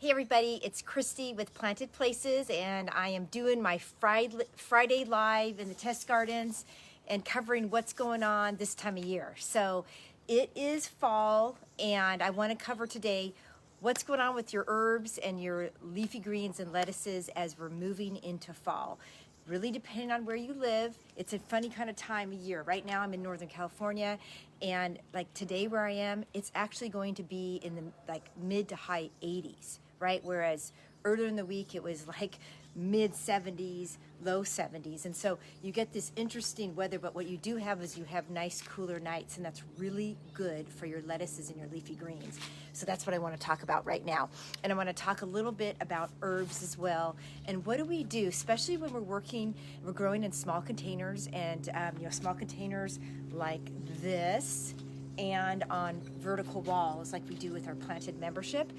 Hey everybody, it's Christy with Planted Places, and I am doing my Friday Live in the test gardens and covering what's going on this time of year. So it is fall, and I want to cover today what's going on with your herbs and your leafy greens and lettuces as we're moving into fall. Really depending on where you live, it's a funny kind of time of year. Right now I'm in Northern California, and like today where I am, it's actually going to be in the like mid to high 80s, right? Whereas earlier in the week it was like mid 70s, low 70s. And so you get this interesting weather, but what you do have is you have nice cooler nights, and that's really good for your lettuces and your leafy greens. So that's what I want to talk about right now. And I want to talk a little bit about herbs as well. And what do we do, especially when we're growing in small containers, and small containers like this, and on vertical walls like we do with our planted membership.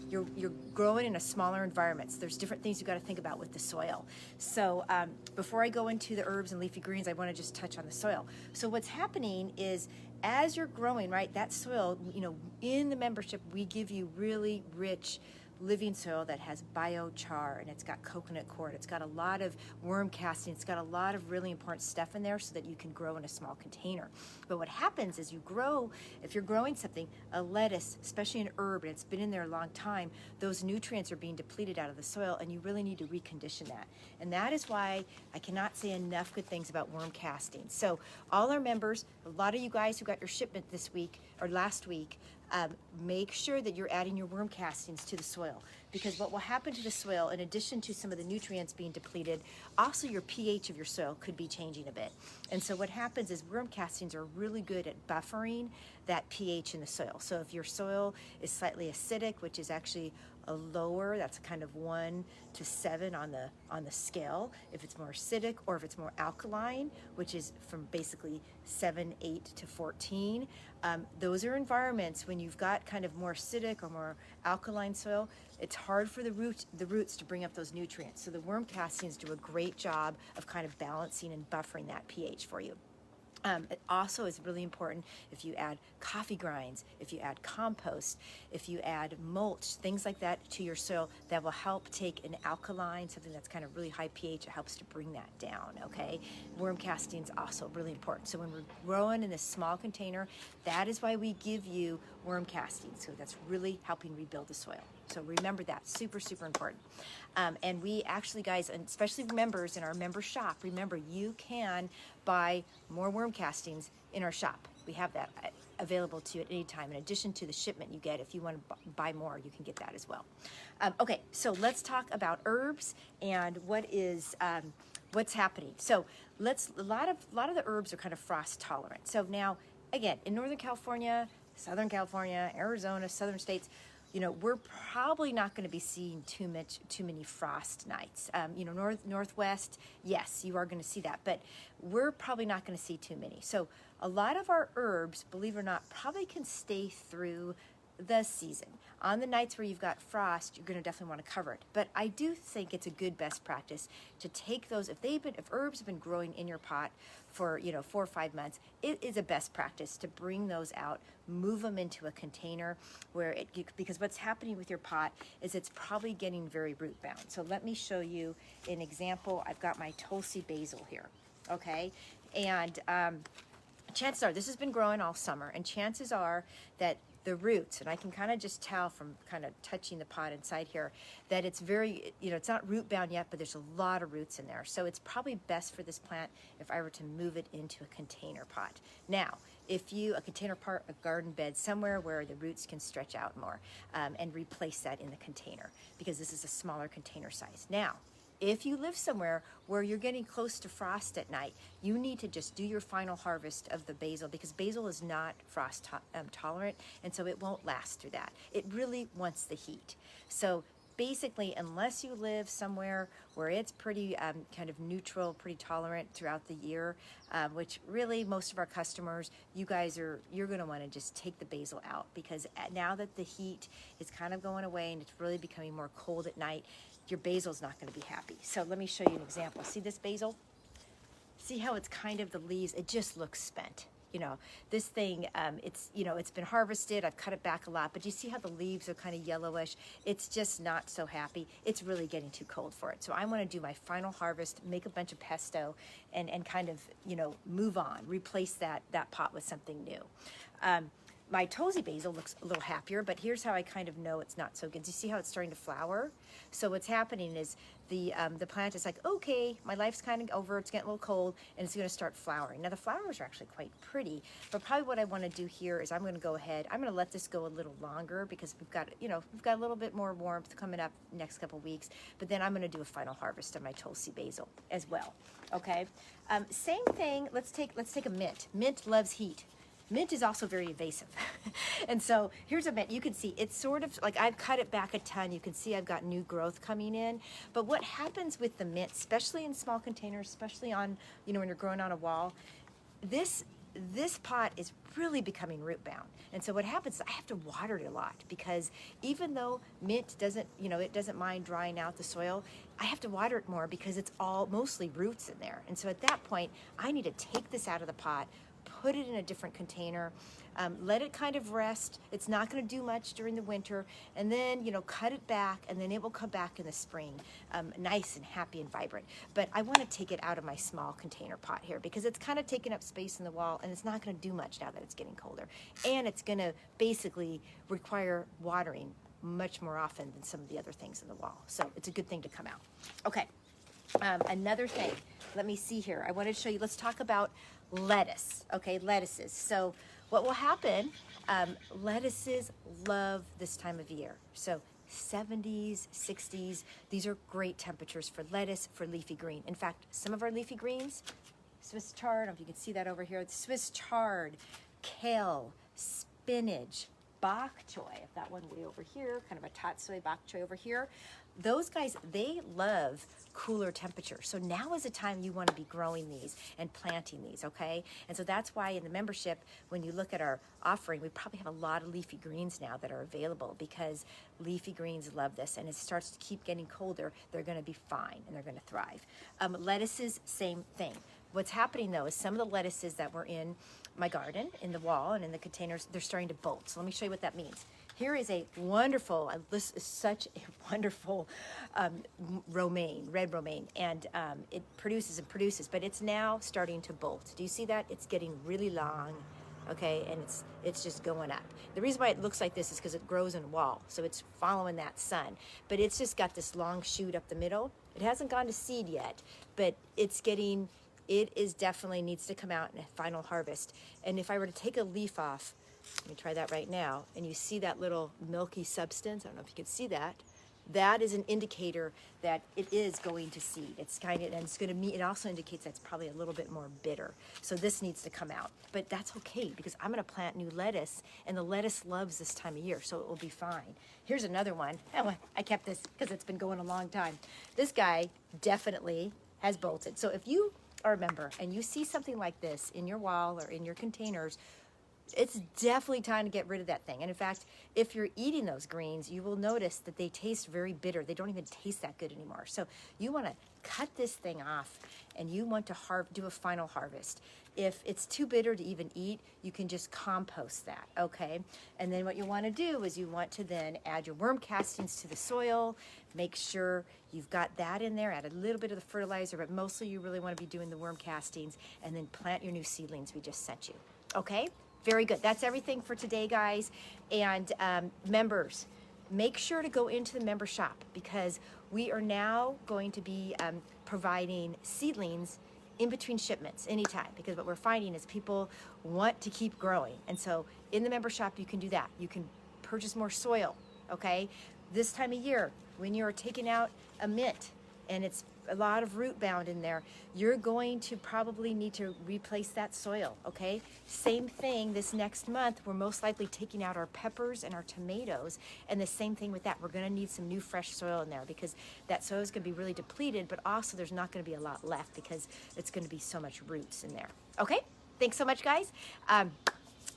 You're growing in a smaller environment, so there's different things you got to think about with the soil. So before I go into the herbs and leafy greens, I want to just touch on the soil. So what's happening is, as you're growing, right, that soil, in the membership we give you really rich living soil that has biochar, and it's got coconut coir, it's got a lot of worm casting, it's got a lot of really important stuff in there so that you can grow in a small container. But what happens is if you're growing something, a lettuce, especially an herb, and it's been in there a long time, those nutrients are being depleted out of the soil, and you really need to recondition that. And that is why I cannot say enough good things about worm casting. So all our members, a lot of you guys who got your shipment this week or last week, make sure that you're adding your worm castings to the soil, because what will happen to the soil, in addition to some of the nutrients being depleted, also your pH of your soil could be changing a bit. And so what happens is worm castings are really good at buffering that pH in the soil. So if your soil is slightly acidic, which is actually a lower, that's kind of 1 to 7 on the scale. If it's more acidic, or if it's more alkaline, which is from basically 7, 8 to 14, those are environments when you've got kind of more acidic or more alkaline soil. It's hard for the roots to bring up those nutrients. So the worm castings do a great job of kind of balancing and buffering that pH for you. It also is really important if you add coffee grinds, if you add compost, if you add mulch, things like that to your soil that will help take an alkaline, something that's kind of really high pH, it helps to bring that down, okay? Worm casting is also really important. So when we're growing in a small container, that is why we give you worm casting. So that's really helping rebuild the soil. So remember that, super, super important. And we actually, guys, and especially members in our member shop, remember you can buy more worm castings in our shop. We have that available to you at any time. In addition to the shipment you get, if you want to buy more, you can get that as well. Okay, so let's talk about herbs and what's happening. So a lot of the herbs are kind of frost tolerant. So now, again, in Northern California, Southern California, Arizona, southern states, we're probably not going to be seeing too many frost nights. Northwest, yes, you are going to see that, but we're probably not going to see too many. So a lot of our herbs, believe it or not, probably can stay through the season. On the nights where you've got frost, you're going to definitely want to cover it. But I do think it's a good best practice to take those, if herbs have been growing in your pot for 4 or 5 months, it is a best practice to bring those out, move them into a container because what's happening with your pot is it's probably getting very root bound. So let me show you an example. I've got my Tulsi basil here, okay? And chances are, this has been growing all summer, and chances are that the roots, and I can kind of just tell from kind of touching the pot inside here that it's very, it's not root bound yet, but there's a lot of roots in there. So it's probably best for this plant if I were to move it into a container pot. Now, a container pot, a garden bed, somewhere where the roots can stretch out more, and replace that in the container, because this is a smaller container size. Now, if you live somewhere where you're getting close to frost at night, you need to just do your final harvest of the basil, because basil is not frost tolerant, and so it won't last through that. It really wants the heat. So basically, unless you live somewhere where it's pretty kind of neutral, pretty tolerant throughout the year, which really most of our customers, you're going to want to just take the basil out, because now that the heat is kind of going away and it's really becoming more cold at night, your basil's not going to be happy. So let me show you an example. See this basil? See how it's kind of the leaves, it just looks spent. You know, this thing, it's, you know, it's been harvested. I've cut it back a lot, but you see how the leaves are kind of yellowish? It's just not so happy. It's really getting too cold for it. So I want to do my final harvest, make a bunch of pesto, and kind of, you know, move on, replace that pot with something new. My Tulsi basil looks a little happier, but here's how I kind of know it's not so good. Do you see how it's starting to flower? So what's happening is the plant is like, okay, my life's kind of over, it's getting a little cold, and it's gonna start flowering. Now the flowers are actually quite pretty, but probably what I wanna do here is I'm gonna go ahead, I'm gonna let this go a little longer because we've got, you know, we've got a little bit more warmth coming up next couple weeks, but then I'm gonna do a final harvest of my Tulsi basil as well, okay? Same thing, let's take a mint. Mint loves heat. Mint is also very invasive. And so here's a mint. You can see it's sort of like I've cut it back a ton. You can see I've got new growth coming in. But what happens with the mint, especially in small containers, especially on, you know, when you're growing on a wall, this pot is really becoming root bound. And so what happens is I have to water it a lot because even though mint doesn't, you know, it doesn't mind drying out the soil, I have to water it more because it's all mostly roots in there. And so at that point, I need to take this out of the pot, put it in a different container, let it kind of rest. It's not going to do much during the winter, and then, you know, cut it back, and then it will come back in the spring, nice and happy and vibrant. But I want to take it out of my small container pot here because it's kind of taking up space in the wall, and it's not going to do much now that it's getting colder. And it's going to basically require watering much more often than some of the other things in the wall. So it's a good thing to come out. Okay. Another thing, let me see here. I wanted to show you, let's talk about lettuce, okay, lettuces. So what will happen, lettuces love this time of year. So 70s, 60s, these are great temperatures for lettuce, for leafy green. In fact, some of our leafy greens, Swiss chard, I don't know if you can see that over here, Swiss chard, kale, spinach, bok choy, I've got one way over here, kind of a tatsoi bok choy over here. Those guys, they love cooler temperatures. So now is the time you want to be growing these and planting these, okay? And so that's why in the membership, when you look at our offering, we probably have a lot of leafy greens now that are available because leafy greens love this. And as it starts to keep getting colder, they're going to be fine and they're going to thrive. Lettuces, same thing. What's happening though is some of the lettuces that were in my garden, in the wall and in the containers, they're starting to bolt. So let me show you what that means. Here is a wonderful, this is such a wonderful romaine, red romaine, and it produces and produces, but it's now starting to bolt. Do you see that? It's getting really long, okay, and it's just going up. The reason why it looks like this is because it grows in a wall, so it's following that sun, but it's just got this long shoot up the middle. It hasn't gone to seed yet, but it's getting, it is definitely needs to come out in a final harvest. And if I were to take a leaf off, let me try that right now, and you see that little milky substance, I don't know if you can see that, that is an indicator that it is going to seed. It's kind of, and it's going to meet, it also indicates that it's probably a little bit more bitter. So this needs to come out, but that's okay because I'm going to plant new lettuce, and the lettuce loves this time of year, so it will be fine. Here's another one. Oh, I kept this because it's been going a long time. This guy definitely has bolted. So if you are a member and you see something like this in your wall or in your containers, it's definitely time to get rid of that thing. And in fact, if you're eating those greens, you will notice that they taste very bitter. They don't even taste that good anymore. So you want to cut this thing off, and you want to do a final harvest. If it's too bitter to even eat, you can just compost that, okay? And then what you want to do is you want to then add your worm castings to the soil. Make sure you've got that in there. Add a little bit of the fertilizer, but mostly you really want to be doing the worm castings, and then plant your new seedlings we just sent you, okay? Very good. That's everything for today, guys. And members, make sure to go into the member shop because we are now going to be providing seedlings in between shipments anytime, because what we're finding is people want to keep growing. And so in the member shop, you can do that. You can purchase more soil, okay? This time of year, when you're taking out a mint and it's a lot of root bound in there, you're going to probably need to replace that soil, okay? Same thing this next month, we're most likely taking out our peppers and our tomatoes, and the same thing with that. We're gonna need some new fresh soil in there because that soil is gonna be really depleted, but also there's not gonna be a lot left because it's gonna be so much roots in there, okay? Thanks so much, guys.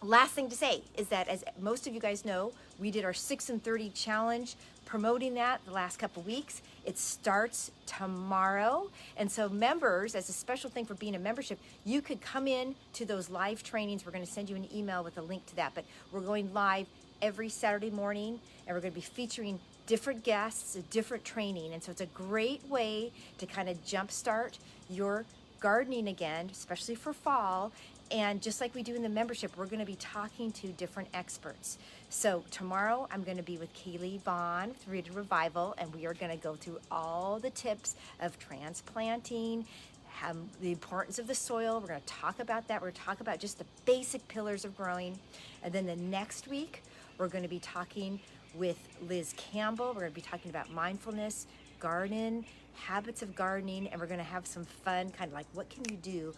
last thing to say is that, as most of you guys know, we did our 6 and 30 challenge, promoting that the last couple weeks. It starts tomorrow. And so members, as a special thing for being a membership, you could come in to those live trainings. We're going to send you an email with a link to that, but we're going live every Saturday morning, and we're going to be featuring different guests, a different training. And so it's a great way to kind of jumpstart your gardening again, especially for fall. And just like we do in the membership, we're going to be talking to different experts. So tomorrow I'm going to be with Kaylee Vaughn with Rooted Revival, and we are going to go through all the tips of transplanting, the importance of the soil. We're going to talk about that. We're going to talk about just the basic pillars of growing. And then the next week, we're going to be talking with Liz Campbell. We're going to be talking about mindfulness, garden, habits of gardening, and we're going to have some fun, kind of like what can you do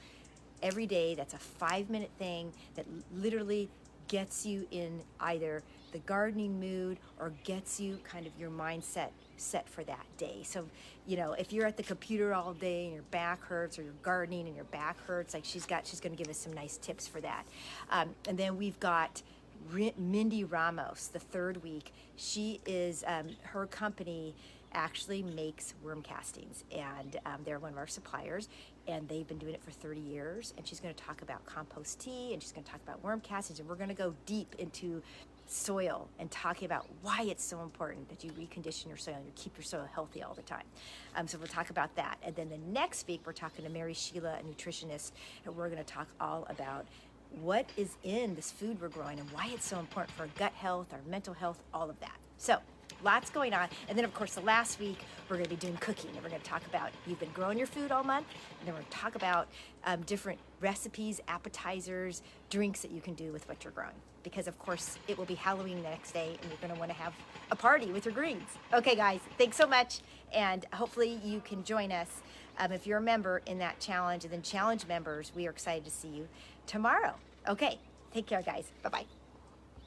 every day that's a 5-minute thing that literally gets you in either the gardening mood or gets you kind of your mindset set for that day. So, you know, if you're at the computer all day and your back hurts, or you're gardening and your back hurts, like she's going to give us some nice tips for that. And then we've got Mindy Ramos the third week. She is, her company actually makes worm castings, and they're one of our suppliers, and they've been doing it for 30 years. And she's going to talk about compost tea, and she's going to talk about worm castings, and we're going to go deep into soil and talking about why it's so important that you recondition your soil and you keep your soil healthy all the time. So we'll talk about that. And then the next week we're talking to Mary Sheila, a nutritionist, and we're going to talk all about what is in this food we're growing and why it's so important for our gut health, our mental health, all of that. So lots going on. And then of course the last week we're going to be doing cooking, and we're going to talk about, you've been growing your food all month, and then we're going to talk about different recipes, appetizers, drinks that you can do with what you're growing, because of course it will be Halloween the next day and you're going to want to have a party with your greens. Okay guys, thanks so much, and hopefully you can join us if you're a member in that challenge. And then challenge members, we are excited to see you tomorrow. Okay, take care guys. Bye-bye.